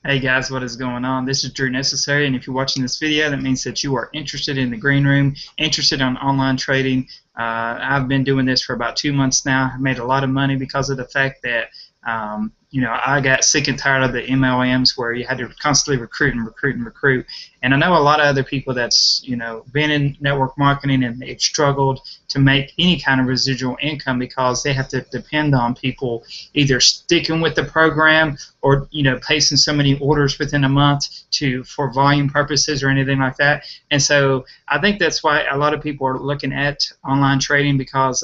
Hey guys, what is going on? This is Drew Necessary, and if you're watching this video, that means that you are interested in the green room, interested in online trading. I've been doing this for about 2 months now. I've made a lot of money because of the fact that I got sick and tired of the MLMs where you had to constantly recruit and recruit and recruit. And I know a lot of other people that's been in network marketing and they've struggled to make any kind of residual income because they have to depend on people either sticking with the program or placing so many orders within a month for volume purposes or anything like that. And so I think that's why a lot of people are looking at online trading because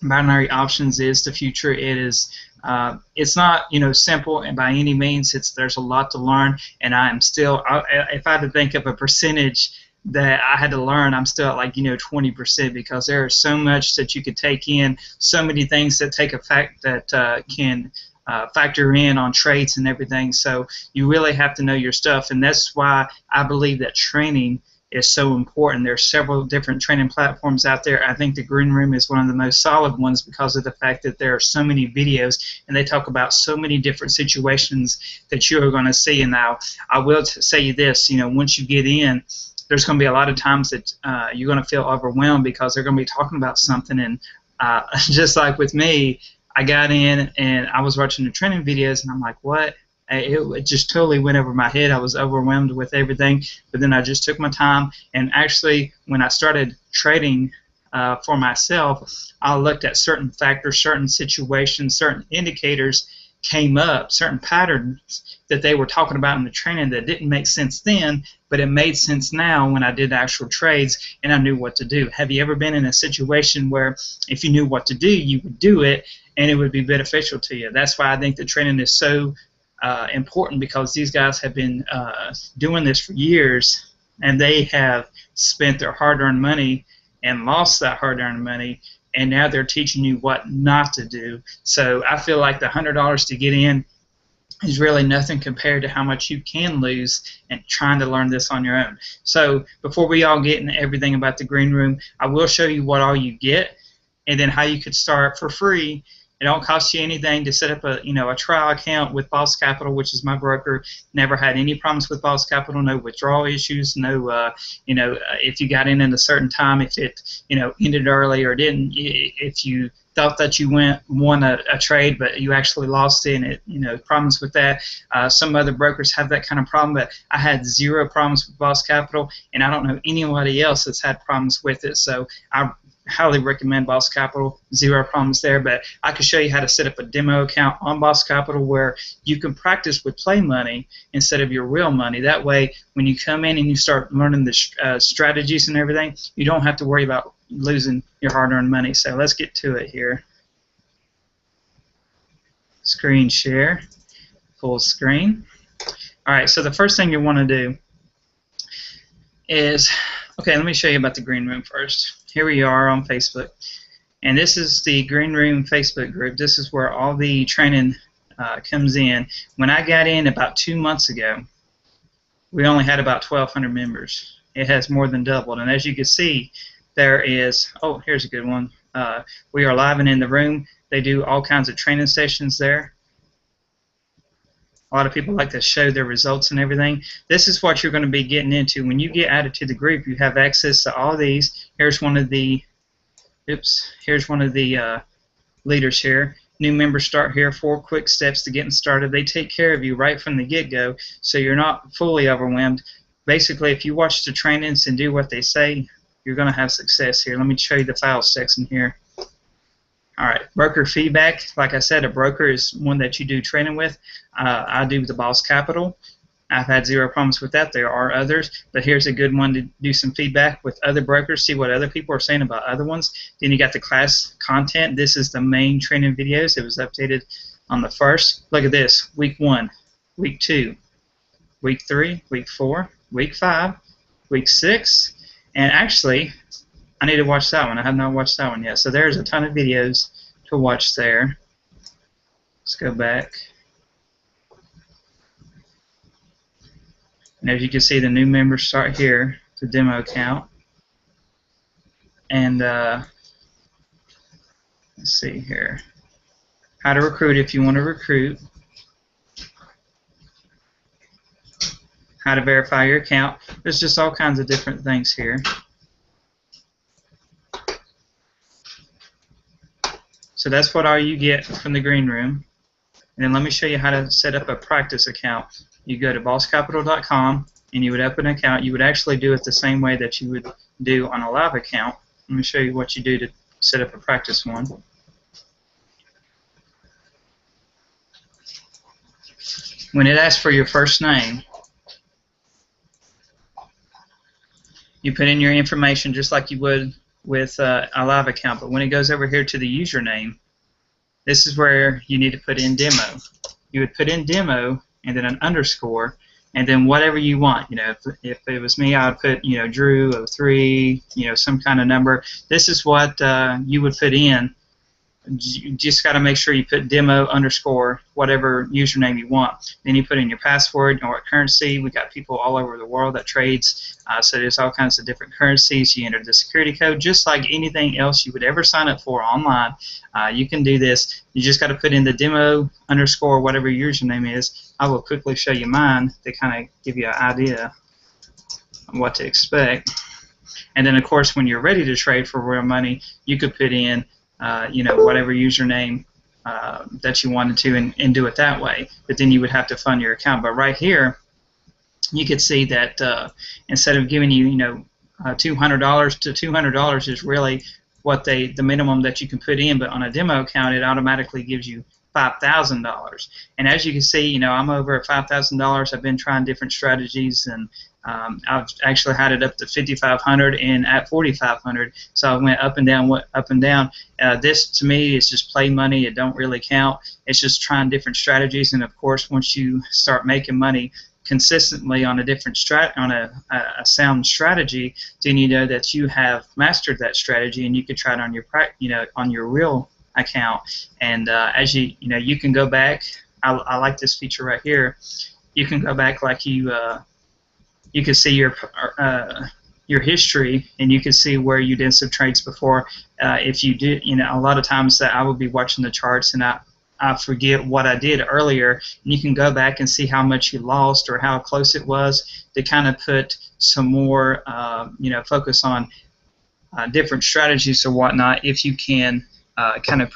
binary options is the future. It's not simple and by any means. There's a lot to learn, and I'm still. If I had to think of a percentage that I had to learn, I'm still at like 20% because there is so much that you could take in, so many things that take effect that can factor in on trades and everything. So you really have to know your stuff, and that's why I believe that training is so important. There are several different training platforms out there. I think the Green Room is one of the most solid ones because of the fact that there are so many videos and they talk about so many different situations that you are going to see. And now I will say you this, once you get in, there's going to be a lot of times that you're going to feel overwhelmed because they're going to be talking about something, and just like with me, I got in and I was watching the training videos and I'm like, what? It just totally went over my head. I was overwhelmed with everything, but then I just took my time, and actually when I started trading for myself, I looked at certain factors, certain situations, certain indicators came up, certain patterns that they were talking about in the training that didn't make sense then, but it made sense now when I did actual trades and I knew what to do. Have you ever been in a situation where if you knew what to do, you would do it and it would be beneficial to you? That's why I think the training is so important, because these guys have been doing this for years and they have spent their hard-earned money and lost that hard-earned money, and now they're teaching you what not to do. So I feel like the $100 to get in is really nothing compared to how much you can lose and trying to learn this on your own. So before we all get into everything about the Green Room, I will show you what all you get and then how you could start for free. It don't cost you anything to set up a trial account with Boss Capital, which is my broker. Never had any problems with Boss Capital, no withdrawal issues, no if you got in at a certain time, if it ended early or didn't, if you thought that you won a trade but you actually lost it, and it problems with that. Some other brokers have that kind of problem, but I had zero problems with Boss Capital, and I don't know anybody else that's had problems with it. So I highly recommend Boss Capital. Zero problems there. But I can show you how to set up a demo account on Boss Capital where you can practice with play money instead of your real money. That way, when you come in and you start learning the strategies and everything, you don't have to worry about losing your hard-earned money. So let's get to it here. Screen share, full screen. All right, so the first thing you want to do is, okay, let me show you about the Green Room first. Here we are on Facebook, and this is the Green Room Facebook group. This is where all the training comes in. When I got in about 2 months ago, we only had about 1,200 members. It has more than doubled, and as you can see, there is, oh, here's a good one. We are live and in the room. They do all kinds of training sessions there. A lot of people like to show their results and everything. This is what you're going to be getting into. When you get added to the group, you have access to all these. Here's one of the, here's one of the leaders here. New members start here, 4 quick steps to getting started. They take care of you right from the get-go, so you're not fully overwhelmed. Basically, if you watch the trainings and do what they say, you're going to have success here. Let me show you the file section here. All right, broker feedback. Like I said, a broker is one that you do training with. I do the Boss Capital. I've had zero problems with that. There are others, but here's a good one to do some feedback with other brokers, see what other people are saying about other ones. Then you got the class content. This is the main training videos. It was updated on the 1st. Look at this, week 1, week 2, week 3, week 4, week 5, week 6, and actually, I need to watch that one. I have not watched that one yet. So there's a ton of videos to watch there. Let's go back. And as you can see, the new members start here, the demo account. And let's see here. How to recruit if you want to recruit. how to verify your account. There's just all kinds of different things here. So that's what all you get from the green room. And then let me show you how to set up a practice account. You go to bosscapital.com and you would open an account. You would actually do it the same way that you would do on a live account. Let me show you what you do to set up a practice one. When it asks for your first name, you put in your information just like you would with a live account, but when it goes over here to the username, this is where you need to put in demo. You would put in demo and then an underscore and then whatever you want. You know, if it was me, I would put, you know, Drew 03, you know, some kind of number. This is what you would put in. You just got to make sure you put demo underscore whatever username you want. Then you put in your password and what currency. We got people all over the world that trades, so there's all kinds of different currencies. You enter the security code just like anything else you would ever sign up for online. You can do this. You just got to put in the demo underscore whatever your username is. I will quickly show you mine to kind of give you an idea of what to expect. And then of course when you're ready to trade for real money, you could put in you know, whatever username that you wanted to and do it that way. But then you would have to fund your account. But right here, you could see that instead of giving you, you know, $200 to $200 is really what the minimum that you can put in. But on a demo account, it automatically gives you $5,000. And as you can see, you know, I'm over at $5,000. I've been trying different strategies, and I've actually had it up to $5,500 and at $4,500. So I went up and down, up and down. This to me is just play money. It don't really count. It's just trying different strategies. And of course, once you start making money consistently on a different a sound strategy, then you know that you have mastered that strategy, and you could try it on your on your real account. And as you know, you can go back. I like this feature right here. You can go back like you can see your history, and you can see where you did some trades before. If you did, you know, a lot of times that I would be watching the charts and I forget what I did earlier, and you can go back and see how much you lost or how close it was to kind of put some more, you know, focus on different strategies or whatnot. If you can kind of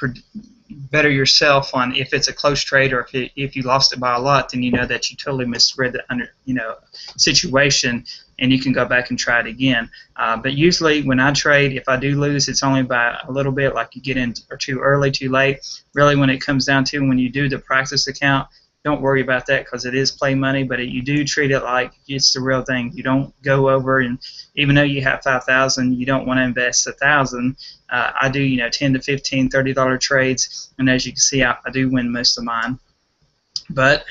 better yourself on if it's a close trade, or if you lost it by a lot, then you know that you totally misread the situation, and you can go back and try it again. But usually when I trade, if I do lose, it's only by a little bit, like you get in or too early, too late. Really, when it comes down to when you do the practice account, don't worry about that because it is play money, but you do treat it like it's the real thing. You don't go over, and even though you have $5,000, you don't want to invest $1,000. I do, you know, $10 to $15, $30 trades, and as you can see, I do win most of mine. But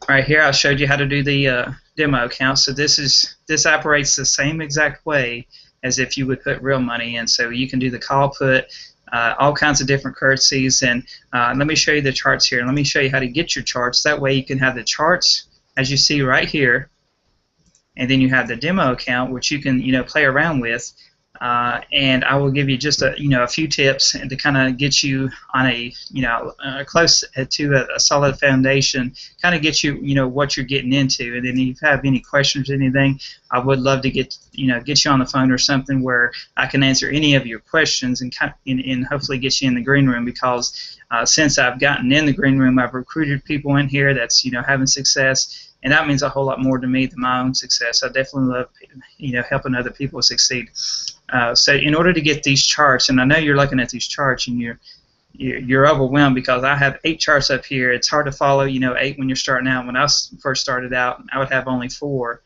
right here, I showed you how to do the demo account. So this operates the same exact way as if you would put real money in. So you can do the call put. All kinds of different currencies, and let me show you the charts here. Let me show you how to get your charts. That way you can have the charts as you see right here, and then you have the demo account, which you can, you know, play around with. And I will give you just a few tips to kind of get you on a close to a solid foundation, kind of get you what you're getting into. And then if you have any questions or anything, I would love to get you on the phone or something where I can answer any of your questions and hopefully get you in the green room, because since I've gotten in the green room, I've recruited people in here that's having success. And that means a whole lot more to me than my own success. I definitely love, helping other people succeed. So in order to get these charts, and I know you're looking at these charts and you're overwhelmed because I have 8 charts up here. It's hard to follow, 8 when you're starting out. When I first started out, I would have only 4.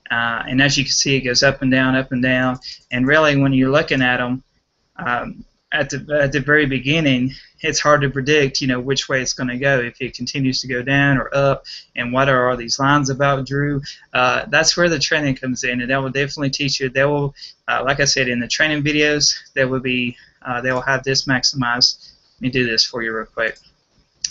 And as you can see, it goes up and down, up and down. And really, when you're looking at them, at the very beginning, it's hard to predict, which way it's going to go, if it continues to go down or up, and what are all these lines about, Drew. That's where the training comes in, and that will definitely teach you. They will, like I said, in the training videos, there will be, they will have this maximized. Let me do this for you real quick.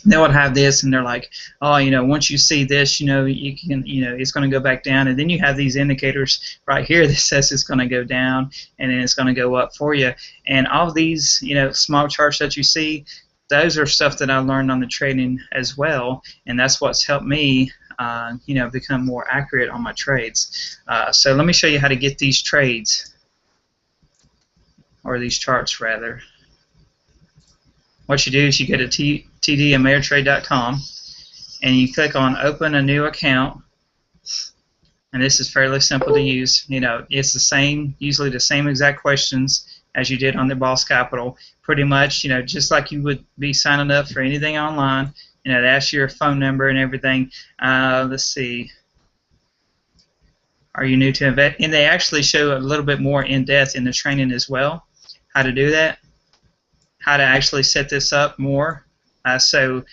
They would have this, and they're like, oh, once you see this, you can, it's going to go back down, and then you have these indicators right here that says it's going to go down, and then it's going to go up for you. And all of these, small charts that you see, those are stuff that I learned on the training as well, and that's what's helped me become more accurate on my trades. So let me show you how to get these trades, or these charts rather. What you do is you go to tdameritrade.com and you click on Open a New Account, and this is fairly simple to use. It's the same, usually the same exact questions as you did on the Boss Capital. Pretty much, just like you would be signing up for anything online. They ask you your phone number and everything. Let's see. Are you new to invest? And they actually show a little bit more in depth in the training as well, how to do that, how to actually set this up more. So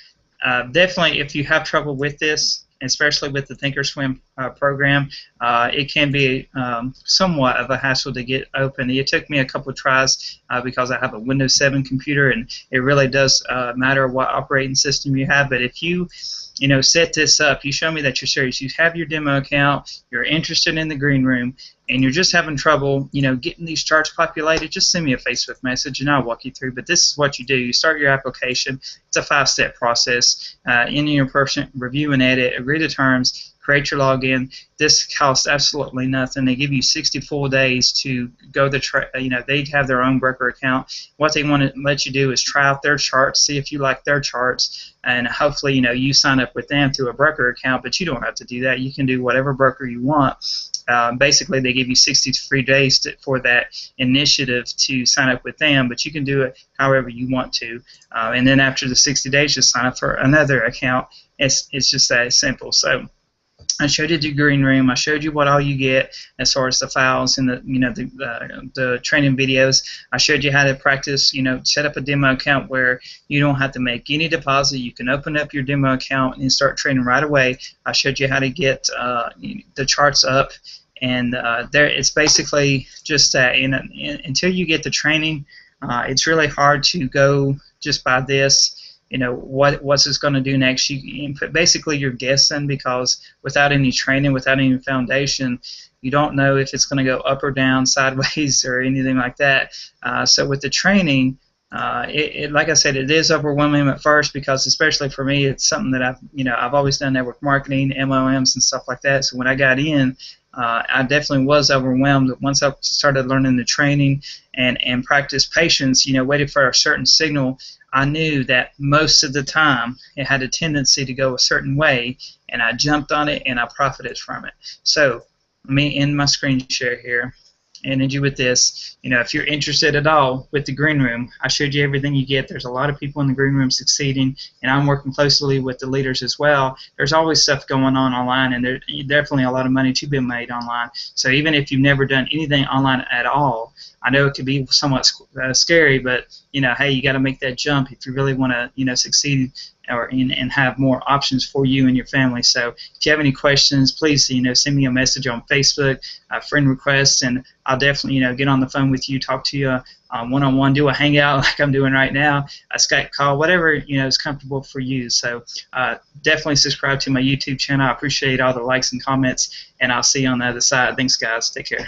definitely, if you have trouble with this, especially with the Thinkorswim program, it can be somewhat of a hassle to get open. It took me a couple of tries because I have a Windows 7 computer, and it really does matter what operating system you have. But if you set this up, you show me that you're serious, you have your demo account, you're interested in the green room, and you're just having trouble, getting these charts populated, just send me a Facebook message and I'll walk you through. But this is what you do. You start your application. It's a 5-step process. Enter your person, review and edit, agree to terms, create your login. This costs absolutely nothing. They give you 60 full days to go they have their own broker account. What they want to let you do is try out their charts, see if you like their charts, and hopefully you sign up with them through a broker account. But you don't have to do that. You can do whatever broker you want. Basically, they give you 60 free days for that initiative to sign up with them, but you can do it however you want to. And then after the 60 days, just sign up for another account. It's just that simple. So I showed you the green room. I showed you what all you get as far as the files and the training videos. I showed you how to practice, set up a demo account where you don't have to make any deposit. You can open up your demo account and start trading right away. I showed you how to get the charts up, and it's basically just that. And until you get the training, it's really hard to go just by this. What's this going to do next? Basically, you're guessing, because without any training, without any foundation, you don't know if it's going to go up or down, sideways, or anything like that. So with the training, like I said, it is overwhelming at first, because especially for me, it's something that I've always done network marketing, MLMs, and stuff like that. So when I got in, I definitely was overwhelmed. Once I started learning the training and practice patience, waiting for a certain signal, I knew that most of the time it had a tendency to go a certain way, and I jumped on it and I profited from it. So let me end my screen share here and end you with this. If you're interested at all with the green room, I showed you everything you get. There's a lot of people in the green room succeeding, and I'm working closely with the leaders as well. There's always stuff going on online, and there's definitely a lot of money to be made online. So even if you've never done anything online at all, I know it could be somewhat scary, but hey, you got to make that jump if you really want to succeed and have more options for you and your family. So if you have any questions, please send me a message on Facebook, friend request, and I'll definitely get on the phone with you, talk to you one-on-one, do a hangout like I'm doing right now, a Skype call, whatever is comfortable for you. So definitely subscribe to my YouTube channel. I appreciate all the likes and comments, and I'll see you on the other side. Thanks, guys. Take care.